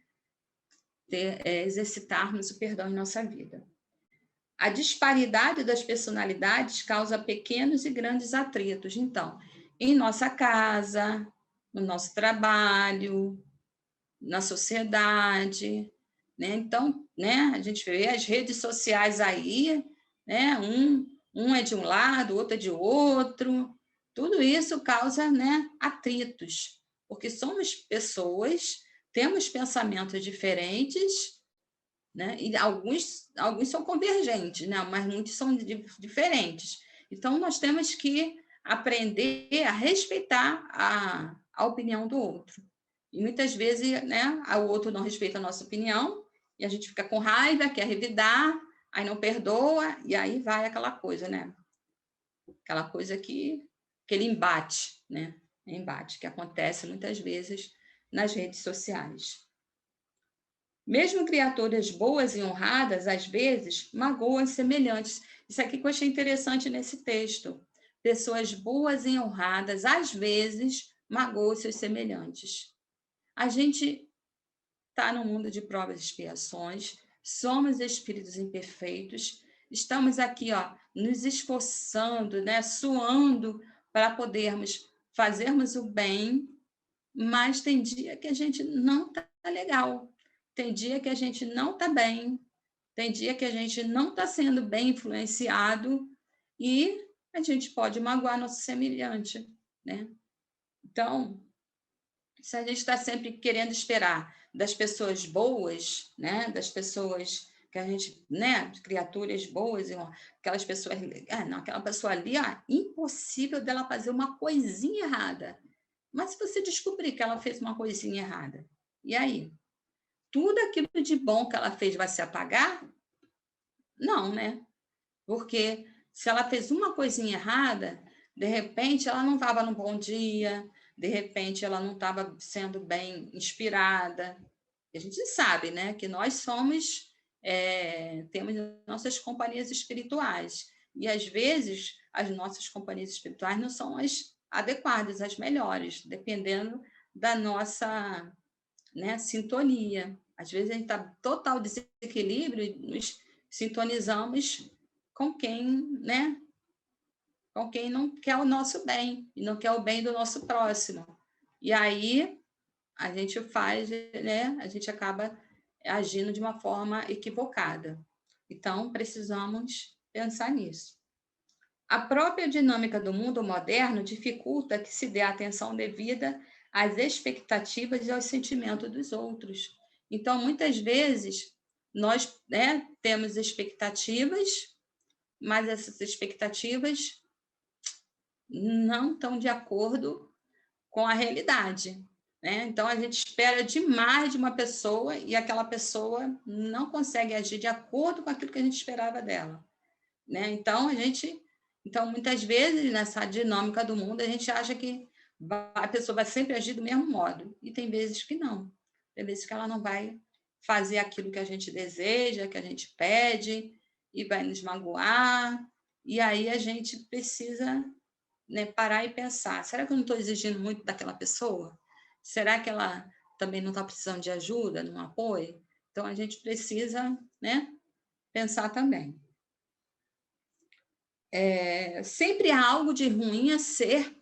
exercitarmos o perdão em nossa vida. A disparidade das personalidades causa pequenos e grandes atritos. Então, em nossa casa, no nosso trabalho, na sociedade, né? Então, né, a gente vê as redes sociais aí, né? Um é de um lado, o outro é de outro. Tudo isso causa, né, atritos, porque somos pessoas, temos pensamentos diferentes, né? E alguns são convergentes, né? Mas muitos são diferentes. Então, nós temos que aprender a respeitar a opinião do outro. E muitas vezes, né, o outro não respeita a nossa opinião, e a gente fica com raiva, quer revidar, aí não perdoa, e aí vai aquela coisa, né? Aquela coisa aquele embate, né? Embate que acontece muitas vezes nas redes sociais. Mesmo criaturas boas e honradas, às vezes, magoam os semelhantes. Isso aqui que eu achei interessante nesse texto. Pessoas boas e honradas, às vezes, magoam seus semelhantes. A gente está no mundo de provas e expiações, somos espíritos imperfeitos, estamos aqui, ó, nos esforçando, né, suando para podermos fazermos o bem, mas tem dia que a gente não está legal, tem dia que a gente não está bem, tem dia que a gente não está sendo bem influenciado e a gente pode magoar nosso semelhante, né? Então, se a gente está sempre querendo esperar das pessoas boas, né, das pessoas que a gente, né, criaturas boas, aquelas pessoas, não, aquela pessoa ali, impossível dela fazer uma coisinha errada. Mas se você descobrir que ela fez uma coisinha errada, e aí? Tudo aquilo de bom que ela fez vai se apagar? Não, né? Porque se ela fez uma coisinha errada, de repente ela não estava num bom dia, de repente ela não estava sendo bem inspirada. A gente sabe, né, que nós somos, temos nossas companhias espirituais. E, às vezes, as nossas companhias espirituais não são as adequadas, as melhores, dependendo da nossa, né, sintonia. Às vezes, a gente está total desequilíbrio e nos sintonizamos com quem, né, com quem não quer o nosso bem, e não quer o bem do nosso próximo. E aí, a gente faz, né, a gente acaba agindo de uma forma equivocada. Então, precisamos pensar nisso. A própria dinâmica do mundo moderno dificulta que se dê a atenção devida às expectativas e aos sentimentos dos outros. Então, muitas vezes, nós, né, temos expectativas, mas essas expectativas não estão de acordo com a realidade, né? Então, a gente espera demais de uma pessoa e aquela pessoa não consegue agir de acordo com aquilo que a gente esperava dela, né? Então, muitas vezes, nessa dinâmica do mundo, a gente acha que a pessoa vai sempre agir do mesmo modo, e tem vezes que não. Tem vezes que ela não vai fazer aquilo que a gente deseja, que a gente pede, e vai nos magoar, e aí a gente precisa, né, parar e pensar, será que eu não estou exigindo muito daquela pessoa? Será que ela também não está precisando de ajuda, de um apoio? Então, a gente precisa, né, pensar também. Sempre há algo de ruim a ser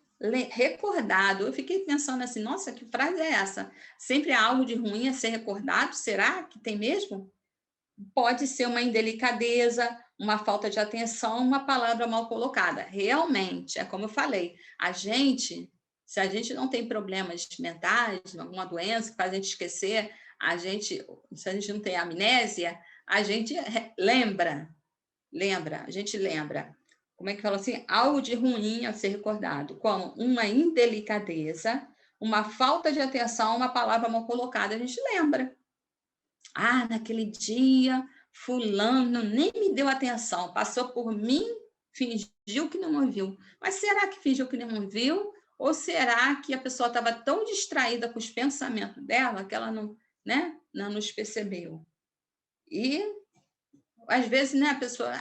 recordado. Eu fiquei pensando assim, nossa, que frase é essa? Sempre há algo de ruim a ser recordado? Será que tem mesmo? Pode ser uma indelicadeza, uma falta de atenção, uma palavra mal colocada. Realmente, é como eu falei, se a gente não tem problemas mentais, alguma doença que faz a gente esquecer, se a gente não tem amnésia, a gente lembra, a gente lembra. Como é que fala assim? Algo de ruim a ser recordado, como uma indelicadeza, uma falta de atenção, uma palavra mal colocada, a gente lembra. Ah, naquele dia, fulano nem me deu atenção, passou por mim, fingiu que não me viu. Mas será que fingiu que não me viu? Ou será que a pessoa estava tão distraída com os pensamentos dela que ela não, né, não nos percebeu? E, às vezes, né, a pessoa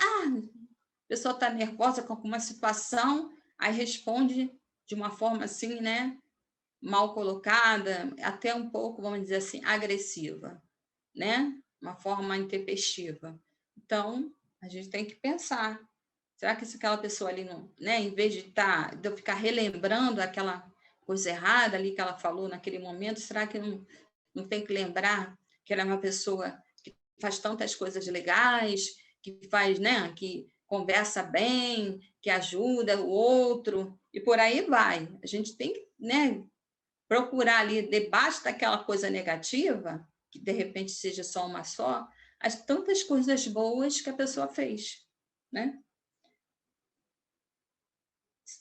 está nervosa com alguma situação, aí responde de uma forma assim, né, mal colocada, até um pouco, vamos dizer assim, agressiva, né? Uma forma intempestiva. Então, a gente tem que pensar, será que se aquela pessoa ali não, né, em vez de eu ficar relembrando aquela coisa errada ali que ela falou naquele momento, será que não tem que lembrar que ela é uma pessoa que faz tantas coisas legais, que faz, né, que conversa bem, que ajuda o outro, e por aí vai. A gente tem que, né, procurar ali, debaixo daquela coisa negativa, que de repente seja só uma só, as tantas coisas boas que a pessoa fez, né?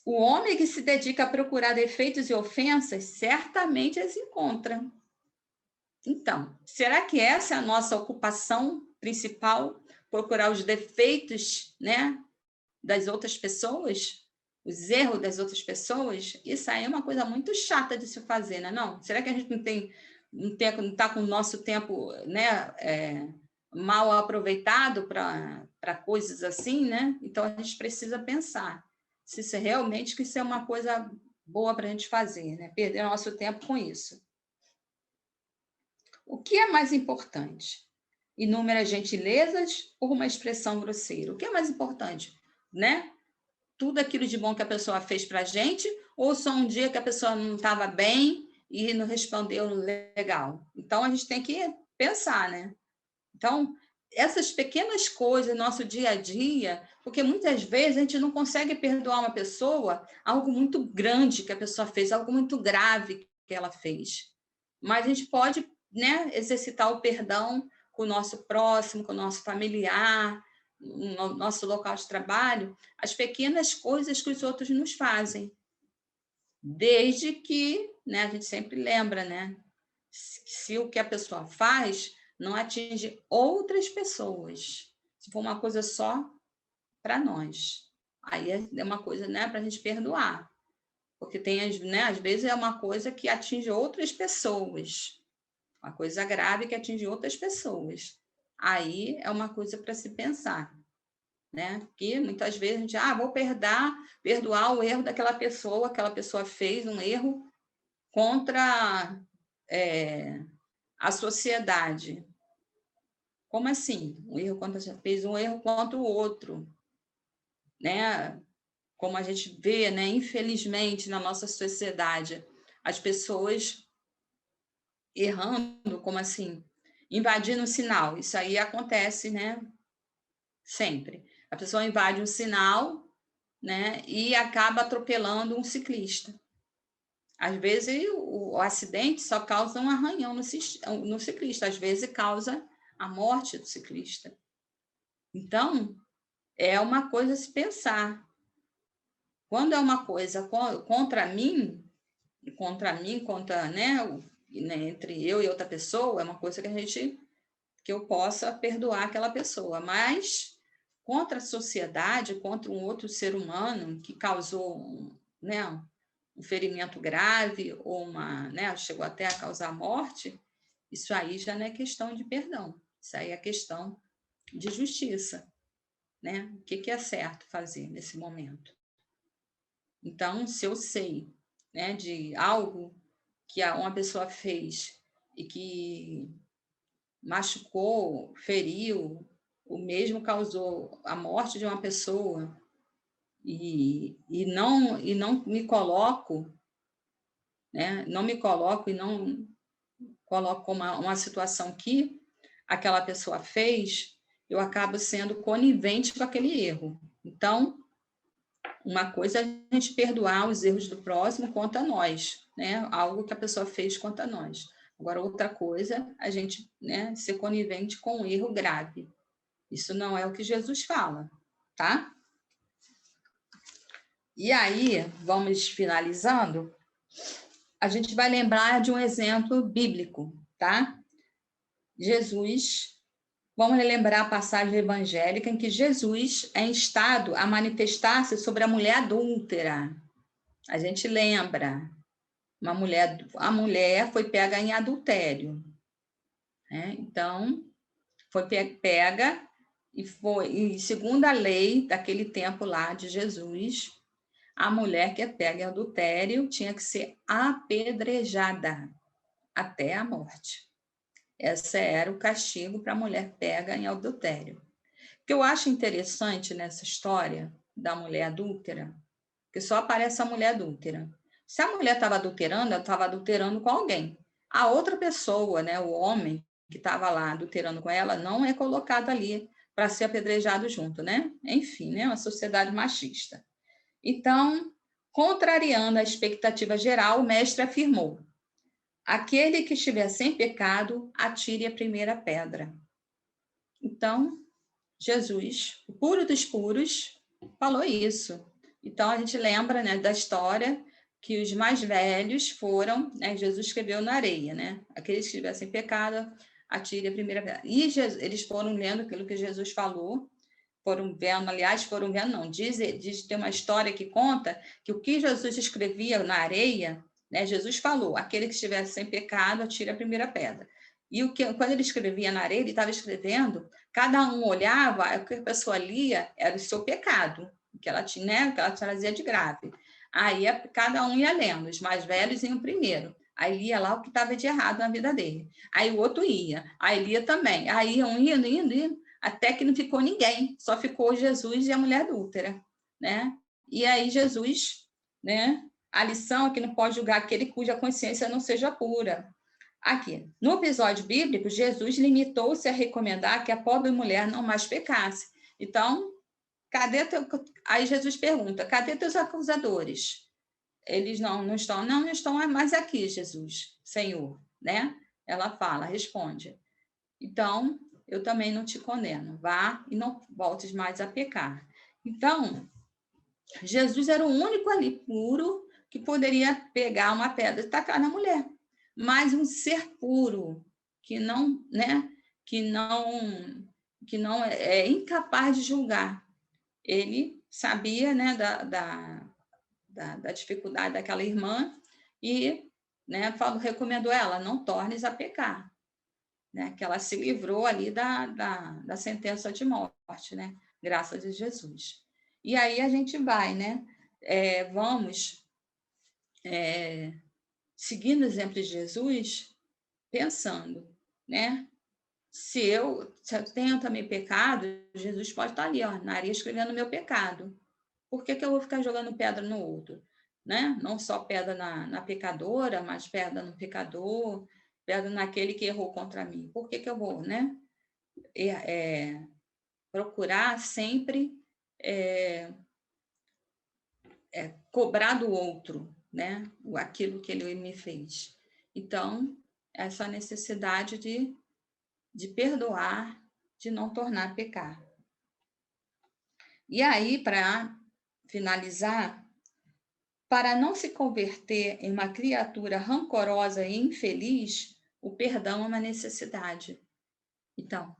O homem que se dedica a procurar defeitos e ofensas, certamente as encontra. Então, será que essa é a nossa ocupação principal? Procurar os defeitos, né, das outras pessoas? Os erros das outras pessoas? Isso aí é uma coisa muito chata de se fazer, né? Não? Será que a gente não está com o nosso tempo, né, mal aproveitado para coisas assim, né? Então, a gente precisa pensar se isso é realmente que isso é uma coisa boa para a gente fazer, né? Perder nosso tempo com isso. O que é mais importante? Inúmeras gentilezas ou uma expressão grosseira? O que é mais importante, né? Tudo aquilo de bom que a pessoa fez para a gente, ou só um dia que a pessoa não estava bem e não respondeu legal? Então, a gente tem que pensar, né? Então, essas pequenas coisas, nosso dia a dia, porque muitas vezes a gente não consegue perdoar uma pessoa algo muito grande que a pessoa fez, algo muito grave que ela fez. Mas a gente pode, né, exercitar o perdão com o nosso próximo, com o nosso familiar, no nosso local de trabalho, as pequenas coisas que os outros nos fazem. Desde que, né, a gente sempre lembra, né, se o que a pessoa faz não atinge outras pessoas, se for uma coisa só para nós, aí é uma coisa, né, para a gente perdoar, porque tem, né, às vezes é uma coisa que atinge outras pessoas, uma coisa grave que atinge outras pessoas, aí é uma coisa para se pensar. né? Porque muitas vezes a gente, vou perdoar o erro daquela pessoa, aquela pessoa fez um erro contra a sociedade. Como assim? Fez um erro contra o outro, né? Como a gente vê, né? Infelizmente, na nossa sociedade, as pessoas errando, como assim? Invadindo o sinal. Isso aí acontece, né? Sempre. A pessoa invade um sinal, né? E acaba atropelando um ciclista. Às vezes, o acidente só causa um arranhão no ciclista, às vezes causa a morte do ciclista. Então, é uma coisa a se pensar. Quando é uma coisa contra mim, né, entre eu e outra pessoa, é uma coisa que eu possa perdoar aquela pessoa, mas contra a sociedade, contra um outro ser humano que causou, né, um ferimento grave ou né, chegou até a causar morte, isso aí já não é questão de perdão, isso aí é questão de justiça, né? O que é certo fazer nesse momento? Então, se eu sei, né, de algo que uma pessoa fez e que machucou, feriu, ou mesmo causou a morte de uma pessoa, e não me coloco, né, não me coloco e não coloco uma situação que aquela pessoa fez, eu acabo sendo conivente com aquele erro. Então, uma coisa é a gente perdoar os erros do próximo quanto a nós, né? Algo que a pessoa fez contra nós. Agora, outra coisa, a gente, né, ser conivente com um erro grave. Isso não é o que Jesus fala, tá? E aí, vamos finalizando, a gente vai lembrar de um exemplo bíblico, tá? Jesus, vamos lembrar a passagem evangélica em que Jesus é instado a manifestar-se sobre a mulher adúltera. A gente lembra, a mulher foi pega em adultério, né? Então, foi pega e segundo a lei daquele tempo lá de Jesus, a mulher que é pega em adultério tinha que ser apedrejada até a morte. Esse era o castigo para a mulher pega em adultério. O que eu acho interessante nessa história da mulher adúltera, que só aparece a mulher adúltera. Se a mulher estava adulterando, ela estava adulterando com alguém. A outra pessoa, né, o homem que estava lá adulterando com ela, não é colocado ali para ser apedrejado junto, né? Enfim, né, uma sociedade machista. Então, contrariando a expectativa geral, o mestre afirmou: aquele que estiver sem pecado, atire a primeira pedra. Então, Jesus, o puro dos puros, falou isso. Então, a gente lembra, né, da história que os mais velhos foram, né, Jesus escreveu na areia, né? Aqueles que tivessem pecado, atire a primeira pedra. E eles foram lendo aquilo que Jesus falou, foram vendo, não, tem uma história que conta que o que Jesus escrevia na areia, né, Jesus falou, aquele que estivesse sem pecado, atire a primeira pedra. E quando ele escrevia na areia, ele estava escrevendo, cada um olhava, o que a pessoa lia era o seu pecado, que ela tinha, né, que ela trazia de grave. Aí cada um ia lendo, os mais velhos iam primeiro. Aí lia lá o que estava de errado na vida dele. Aí o outro ia, aí lia também. Aí iam indo, até que não ficou ninguém, só ficou Jesus e a mulher adúltera, né? E aí Jesus, né? A lição é que não pode julgar aquele cuja consciência não seja pura. Aqui, no episódio bíblico, Jesus limitou-se a recomendar que a pobre mulher não mais pecasse. Então, aí Jesus pergunta: cadê teus acusadores? Eles não estão mais aqui, Jesus, Senhor, né? Ela responde. Então, eu também não te condeno. Vá e não voltes mais a pecar. Então, Jesus era o único ali puro que poderia pegar uma pedra e tacar na mulher. Mas um ser puro que não, né, que não é incapaz de julgar. Ele sabia, né, da dificuldade daquela irmã e, né, recomendou ela: não tornes a pecar. Né, que ela se livrou ali da sentença de morte, né? graças a Jesus. E aí a gente vai, né? Vamos seguindo o exemplo de Jesus, pensando, né? Se eu tenho também pecado, Jesus pode estar ali, ó, na areia escrevendo o meu pecado. Por que eu vou ficar jogando pedra no outro? Né? Não só pedra na pecadora, mas pedra no pecador, pedra naquele que errou contra mim. Por que eu vou, né? Procurar sempre cobrar do outro, né? Aquilo que ele me fez. Então, essa necessidade de perdoar, de não tornar a pecar. E aí, para finalizar, para não se converter em uma criatura rancorosa e infeliz, o perdão é uma necessidade. Então,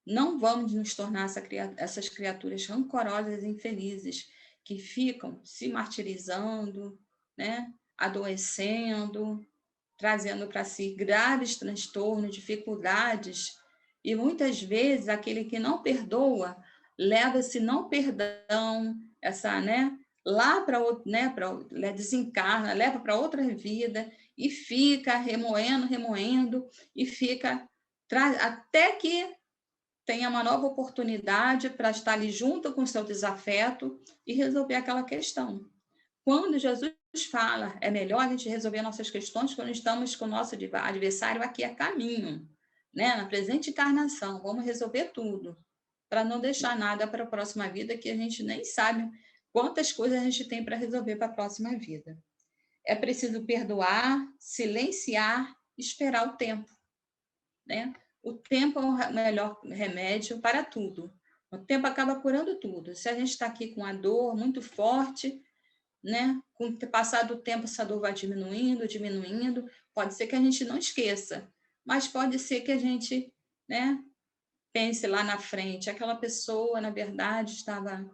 não vamos nos tornar essas criaturas rancorosas e infelizes que ficam se martirizando, né? Adoecendo, trazendo para si graves transtornos, dificuldades, e muitas vezes aquele que não perdoa leva esse não perdão, essa, né, lá para outro, né, desencarna, leva para outra vida e fica remoendo e fica até que tenha uma nova oportunidade para estar ali junto com o seu desafeto e resolver aquela questão. Quando Jesus fala, é melhor a gente resolver nossas questões quando estamos com o nosso adversário aqui a caminho, né? Na presente encarnação, vamos resolver tudo, para não deixar nada para a próxima vida que a gente nem sabe quantas coisas a gente tem para resolver para a próxima vida. É preciso perdoar, silenciar, esperar o tempo, né? O tempo é o melhor remédio para tudo. O tempo acaba curando tudo. Se a gente está aqui com a dor muito forte, né? Com o passar do tempo, essa dor vai diminuindo. Pode ser que a gente não esqueça, mas pode ser que a gente, né, pense lá na frente. Aquela pessoa, na verdade, estava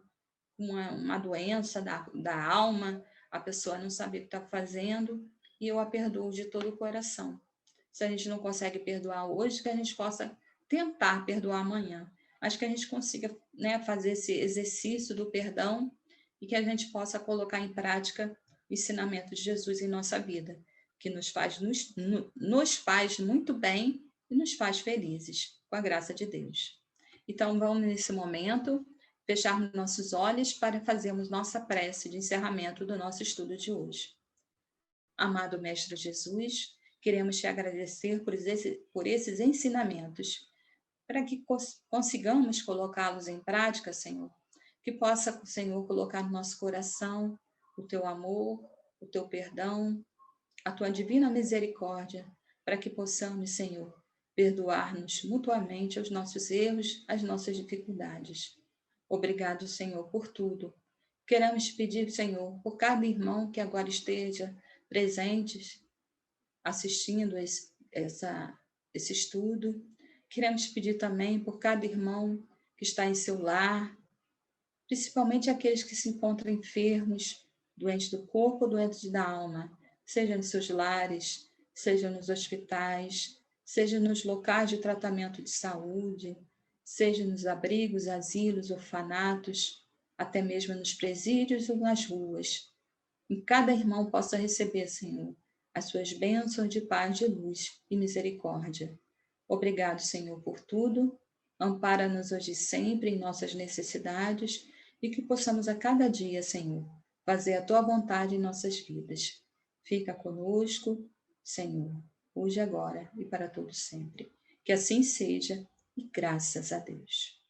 com uma doença da alma, a pessoa não sabia o que está fazendo, e eu a perdoo de todo o coração. Se a gente não consegue perdoar hoje, que a gente possa tentar perdoar amanhã, mas que a gente consiga, né, fazer esse exercício do perdão e que a gente possa colocar em prática o ensinamento de Jesus em nossa vida, que nos faz muito bem e nos faz felizes, com a graça de Deus. Então, vamos nesse momento fecharmos nossos olhos para fazermos nossa prece de encerramento do nosso estudo de hoje. Amado Mestre Jesus, queremos te agradecer por esses ensinamentos, para que consigamos colocá-los em prática, Senhor, que possa, Senhor, colocar no nosso coração o teu amor, o teu perdão, a tua divina misericórdia, para que possamos, Senhor, perdoar-nos mutuamente os nossos erros, as nossas dificuldades. Obrigado, Senhor, por tudo. Queremos pedir, Senhor, por cada irmão que agora esteja presente, assistindo esse estudo. Queremos pedir também por cada irmão que está em seu lar, principalmente aqueles que se encontram enfermos, doentes do corpo, doentes da alma, seja nos seus lares, seja nos hospitais, seja nos locais de tratamento de saúde, seja nos abrigos, asilos, orfanatos, até mesmo nos presídios ou nas ruas. E cada irmão possa receber, Senhor, as suas bênçãos de paz, de luz e misericórdia. Obrigado, Senhor, por tudo. Ampara-nos hoje e sempre em nossas necessidades e que possamos a cada dia, Senhor, fazer a Tua vontade em nossas vidas. Fica conosco, Senhor, hoje, agora e para todo sempre. Que assim seja e graças a Deus.